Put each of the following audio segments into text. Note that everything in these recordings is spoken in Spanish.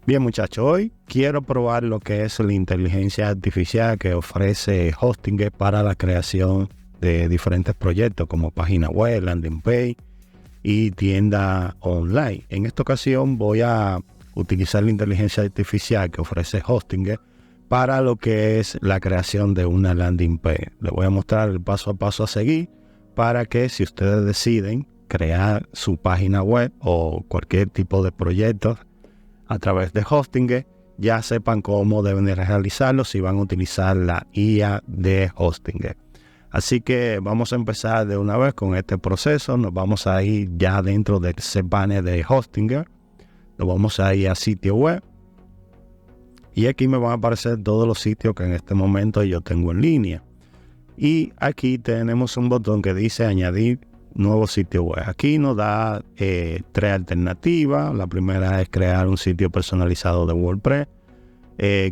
Bien, muchachos, hoy quiero probar lo que es la inteligencia artificial que ofrece Hostinger para la creación de diferentes proyectos como página web, landing page y tienda online. En esta ocasión voy a utilizar la inteligencia artificial que ofrece Hostinger para lo que es la creación de una landing page. Les voy a mostrar el paso a paso a seguir para que si ustedes deciden crear su página web o cualquier tipo de proyecto a través de Hostinger, ya sepan cómo deben de realizarlo si van a utilizar la IA de Hostinger. Así que vamos a empezar de una vez con este proceso. Nos vamos a ir ya dentro del cPanel de Hostinger. Nos vamos a ir a sitio web. Y aquí me van a aparecer todos los sitios que en este momento yo tengo en línea. Y aquí tenemos un botón que dice añadir nuevo sitio web. Aquí nos da tres alternativas. La primera es crear un sitio personalizado de WordPress,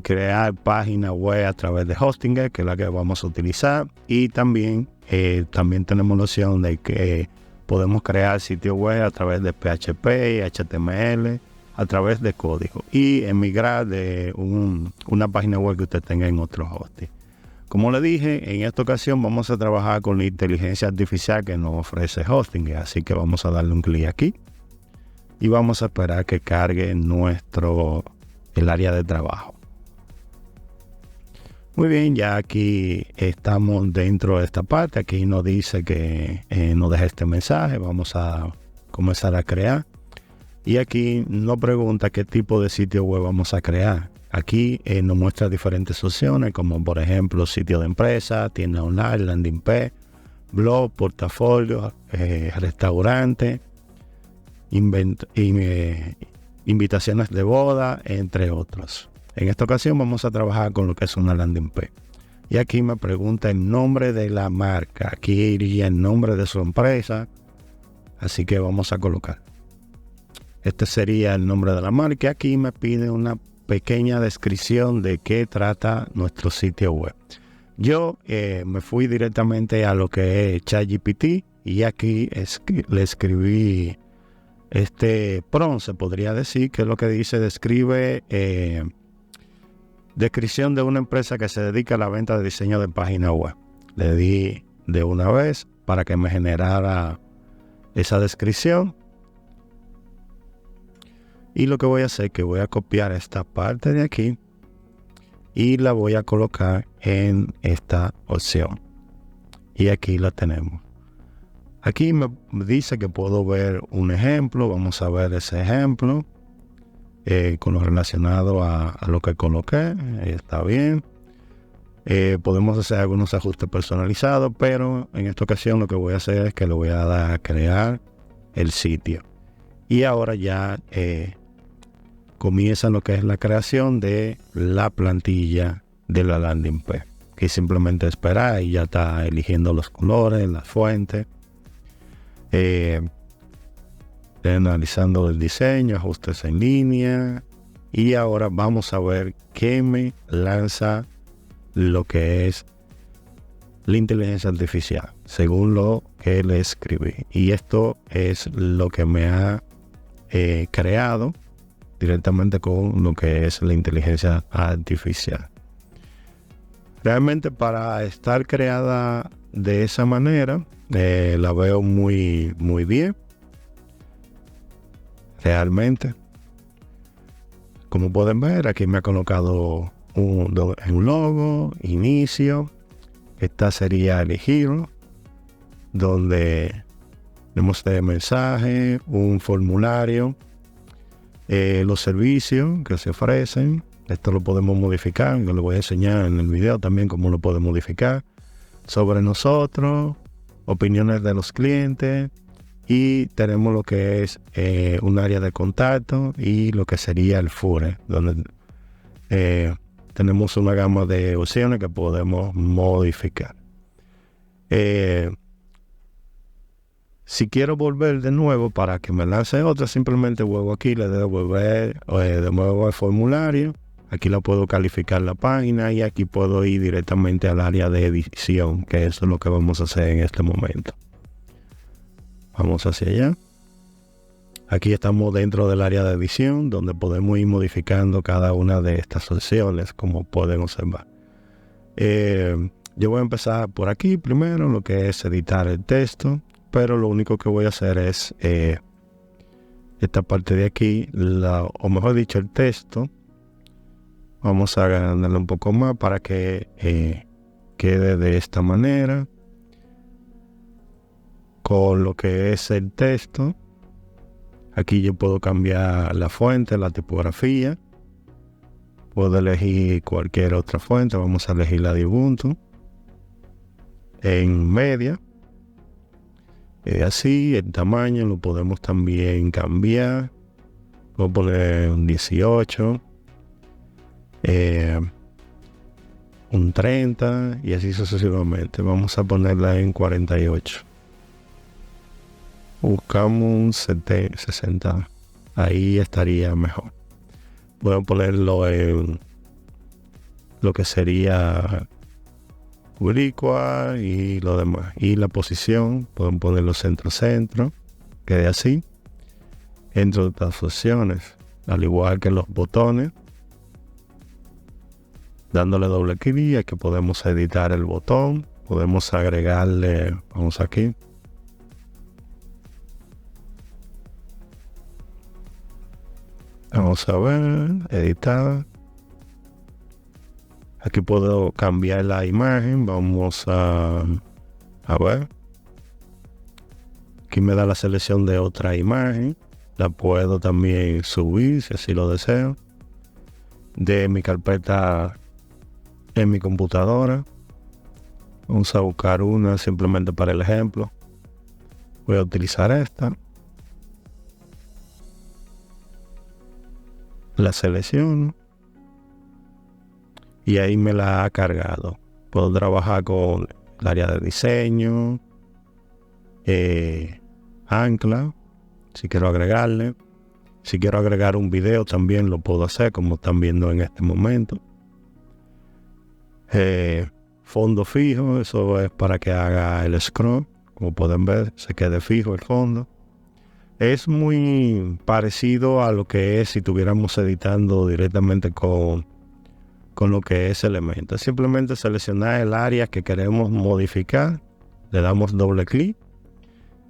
crear página web a través de Hostinger, que es la que vamos a utilizar, y también tenemos la opción de que podemos crear sitio web a través de PHP, HTML, a través de código, y emigrar de una página web que usted tenga en otro hosting. Como le dije, en esta ocasión vamos a trabajar con la inteligencia artificial que nos ofrece Hostinger, así que vamos a darle un clic aquí y vamos a esperar que cargue el área de trabajo. Muy bien, ya aquí estamos dentro de esta parte. Aquí nos dice que nos deja este mensaje. Vamos a comenzar a crear. Y aquí nos pregunta qué tipo de sitio web vamos a crear. Aquí nos muestra diferentes opciones, como por ejemplo sitio de empresa, tienda online, landing page, blog, portafolio, restaurante, invitaciones de boda, entre otros. En esta ocasión vamos a trabajar con lo que es una landing page. Y aquí me pregunta el nombre de la marca. Aquí iría el nombre de su empresa. Así que vamos a colocar. Este sería el nombre de la marca. Aquí me pide una pequeña descripción de qué trata nuestro sitio web. Yo me fui directamente a lo que es ChatGPT y aquí le escribí este prompt, se podría decir, que es lo que dice: describe descripción de una empresa que se dedica a la venta de diseño de página web. Le di de una vez para que me generara esa descripción. Y lo que voy a hacer es que voy a copiar esta parte de aquí y la voy a colocar en esta opción. Y aquí la tenemos. Aquí me dice que puedo ver un ejemplo. Vamos a ver ese ejemplo con lo relacionado a lo que coloqué. Está bien. Podemos hacer algunos ajustes personalizados, pero en esta ocasión lo que voy a hacer es que le voy a dar a crear el sitio. Y ahora ya comienza lo que es la creación de la plantilla de la landing page. Que simplemente esperar y ya está eligiendo los colores, las fuentes. Analizando el diseño, ajustes en línea. Y ahora vamos a ver qué me lanza lo que es la inteligencia artificial, según lo que le escribí. Y esto es lo que me ha creado directamente con lo que es la inteligencia artificial. Realmente para estar creada de esa manera, la veo muy bien. Realmente, como pueden ver, aquí me ha colocado un logo, inicio. Esta sería elegirlo, donde tenemos este mensaje, un formulario, los servicios que se ofrecen. Esto lo podemos modificar. Yo les voy a enseñar en el video también cómo lo podemos modificar. Sobre nosotros, opiniones de los clientes. Y tenemos lo que es un área de contacto y lo que sería el footer, donde tenemos una gama de opciones que podemos modificar. Si quiero volver de nuevo para que me lance otra, simplemente vuelvo aquí, le doy volver de nuevo al formulario. Aquí la puedo calificar la página y aquí puedo ir directamente al área de edición, que eso es lo que vamos a hacer en este momento. Vamos hacia allá. Aquí estamos dentro del área de edición, donde podemos ir modificando cada una de estas opciones, como pueden observar. Yo voy a empezar por aquí primero, lo que es editar el texto, pero lo único que voy a hacer es esta parte de aquí, o mejor dicho, el texto. Vamos a agrandarle un poco más para que quede de esta manera, con lo que es el texto. Aquí yo puedo cambiar la fuente, la tipografía. Puedo elegir cualquier otra fuente. Vamos a elegir la de Ubuntu. En media. Así, el tamaño lo podemos también cambiar. Puedo poner un 18. Un 30 y así sucesivamente. Vamos a ponerla en 48. Buscamos un 60. Ahí estaría mejor. Voy a ponerlo en lo que sería ubicua y lo demás. Y la posición, pueden ponerlo centro, quede así. Entre otras opciones, al igual que los botones, dándole doble clic, aquí podemos editar el botón, podemos agregarle, vamos aquí, vamos a ver, editar. Aquí puedo cambiar la imagen, vamos a ver. Aquí me da la selección de otra imagen, la puedo también subir si así lo deseo, de mi carpeta en mi computadora. Vamos a buscar una simplemente para el ejemplo. Voy a utilizar esta. La selecciono. Y ahí me la ha cargado. Puedo trabajar con el área de diseño. Ancla. Si quiero agregarle. Si quiero agregar un video también lo puedo hacer, como están viendo en este momento. Fondo fijo, eso es para que haga el scroll. Como pueden ver, se quede fijo el fondo. Es muy parecido a lo que es si estuviéramos editando directamente con lo que es Elementor. Simplemente seleccionar el área que queremos modificar, le damos doble clic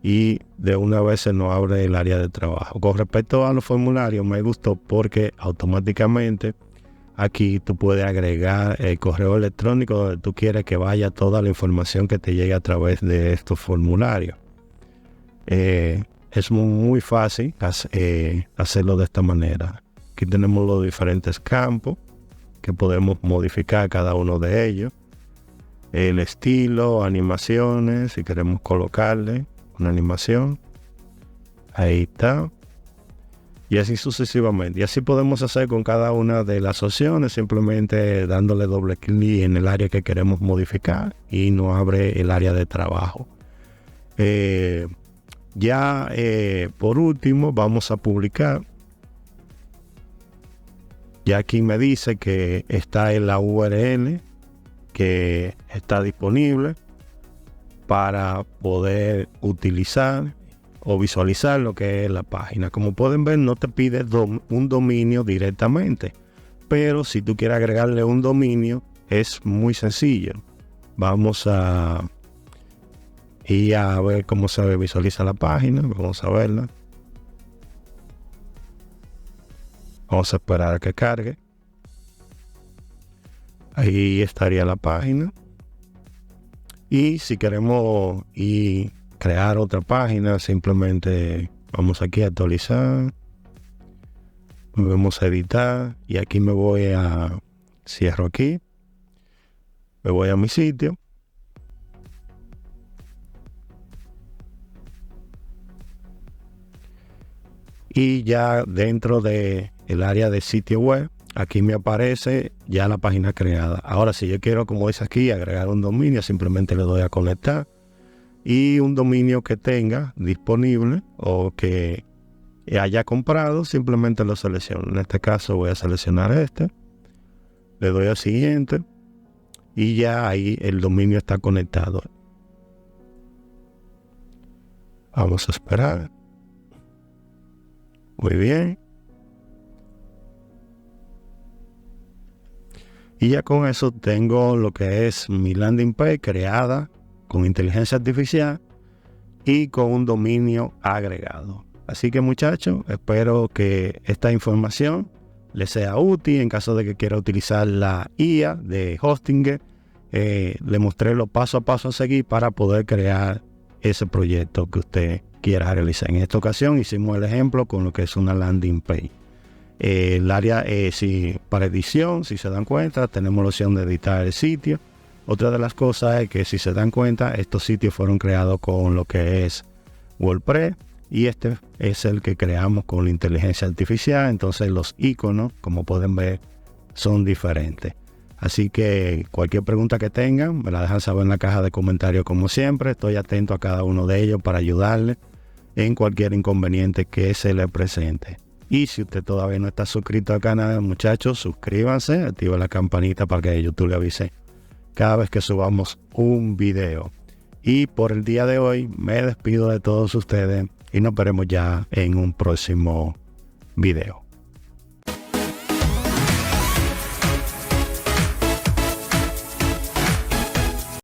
y de una vez se nos abre el área de trabajo. Con respecto a los formularios, me gustó porque automáticamente aquí tú puedes agregar el correo electrónico donde tú quieres que vaya toda la información que te llegue a través de estos formularios. Es muy fácil hacerlo de esta manera. Aquí tenemos los diferentes campos que podemos modificar cada uno de ellos. El estilo, animaciones, si queremos colocarle una animación. Ahí está. Y así sucesivamente. Y así podemos hacer con cada una de las opciones, simplemente dándole doble clic en el área que queremos modificar y nos abre el área de trabajo. Por último vamos a publicar. Ya aquí me dice que está en la URL que está disponible para poder utilizar o visualizar lo que es la página. Como pueden ver, no te pide un dominio directamente, pero si tú quieres agregarle un dominio es muy sencillo. Vamos a ir a ver cómo se visualiza la página. Vamos a verla. Vamos a esperar a que cargue. Ahí estaría la página. Y si queremos crear otra página, simplemente vamos aquí a actualizar. Vamos a editar. Y aquí me voy a... Cierro aquí. Me voy a mi sitio. Y ya dentro de el área de sitio web, aquí me aparece ya la página creada. Ahora, si yo quiero, como dice aquí, agregar un dominio, simplemente le doy a conectar. Y un dominio que tenga disponible o que haya comprado, simplemente lo selecciono. En este caso voy a seleccionar este. Le doy a siguiente. Y ya ahí el dominio está conectado. Vamos a esperar. Muy bien. Y ya con eso tengo lo que es mi landing page creada con inteligencia artificial y con un dominio agregado. Así que muchachos, espero que esta información les sea útil en caso de que quiera utilizar la IA de Hostinger. Le mostré los paso a paso a seguir para poder crear ese proyecto que usted quiera realizar. En esta ocasión hicimos el ejemplo con lo que es una landing page. El área para edición, si se dan cuenta, tenemos la opción de editar el sitio. Otra de las cosas es que, si se dan cuenta, estos sitios fueron creados con lo que es WordPress y este es el que creamos con la inteligencia artificial. Entonces los iconos, como pueden ver, son diferentes. Así que cualquier pregunta que tengan, me la dejan saber en la caja de comentarios como siempre. Estoy atento a cada uno de ellos para ayudarles en cualquier inconveniente que se les presente. Y si usted todavía no está suscrito al canal, muchachos, suscríbanse, activen la campanita para que YouTube le avise cada vez que subamos un video. Y por el día de hoy me despido de todos ustedes y nos veremos ya en un próximo video.